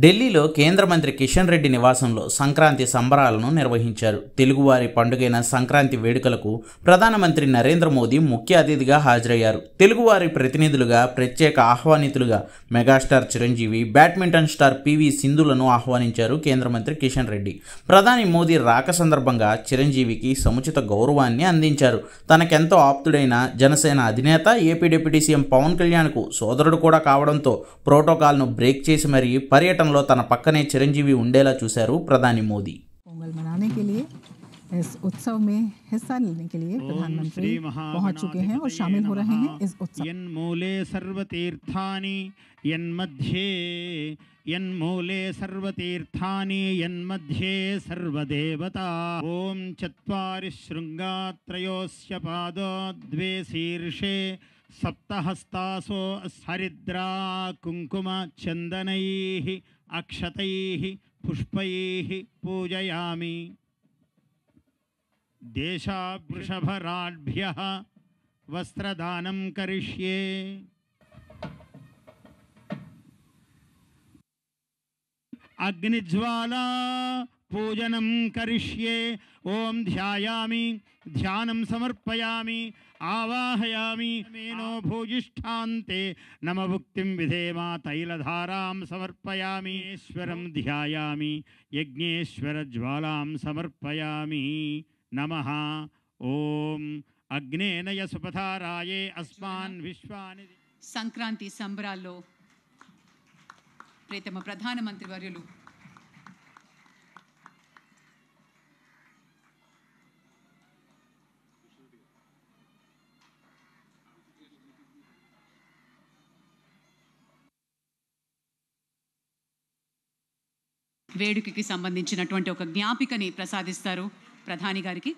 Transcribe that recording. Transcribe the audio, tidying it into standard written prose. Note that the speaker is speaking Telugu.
ఢిల్లీలో కేంద్ర మంత్రి కిషన్ రెడ్డి నివాసంలో సంక్రాంతి సంబరాలను నిర్వహించారు. తెలుగువారి పండుగైన సంక్రాంతి వేడుకలకు ప్రధానమంత్రి నరేంద్ర మోదీ ముఖ్య అతిథిగా హాజరయ్యారు. తెలుగువారి ప్రతినిధులుగా, ప్రత్యేక ఆహ్వానితులుగా megastar Chiranjeevi, badminton star PV సింధులను ఆహ్వానించారు కేంద్ర మంత్రి కిషన్ రెడ్డి. ప్రధాని మోదీ రాక సందర్భంగా చిరంజీవికి సముచిత గౌరవాన్ని అందించారు. తనకెంతో ఆప్తుడైన జనసేన అధినేత, ఏపీ డిప్యూటీ సీఎం పవన్ కళ్యాణ్కు సోదరుడు కూడా కావడంతో ప్రోటోకాల్ను బ్రేక్ చేసి మరీ పర్యటనలో తన పక్కనే చిరంజీవి ఉండేలా చూశారు ప్రధాని మోదీ. पोंगल मनाने के लिए इस उत्सव में हिस्सा लेने के लिए प्रधानमंत्री पहुंच चुके हैं और शामिल हो रहे हैं इस उत्सव। यन्मूले सर्वतीर्थानि यन्मध्ये यन्मूले सर्वतीर्थानि यन्मध्ये सर्वदेवता। ओम चत्वारि शृंगात्रयोस्य पादो द्वे शीर्षे सप्तहस्तासो हरिद्रा कुंकुम चंदनैः अक्षतैः पुष्पैः पूजयामि। देशावृषभराढ्भ्यः वस्त्रदानं करिष्ये। अग्निज्वाला पूजनं करिष्ये। ओम ध्यायामि ध्यानं समर्पयामि आवाहयामि। मेनो भूयिष्ठान्ते नमभुक्तिं विधेमा तैलधारां समर्पयामि। ईश्वरं ध्यायामि यज्ञेश्वरज्वालां समर्पयामि। नमः ओम अग्नेनय सुपथाराये अस्मान् विश्वानि। సంక్రాంతి సంబరాల్లో ప్రియతమ ప్రధానమంత్రి వర్యులు వేడుకకి సంబంధించినటువంటి ఒక జ్ఞాపికని ప్రసాదిస్తారు ప్రధాని గారికి.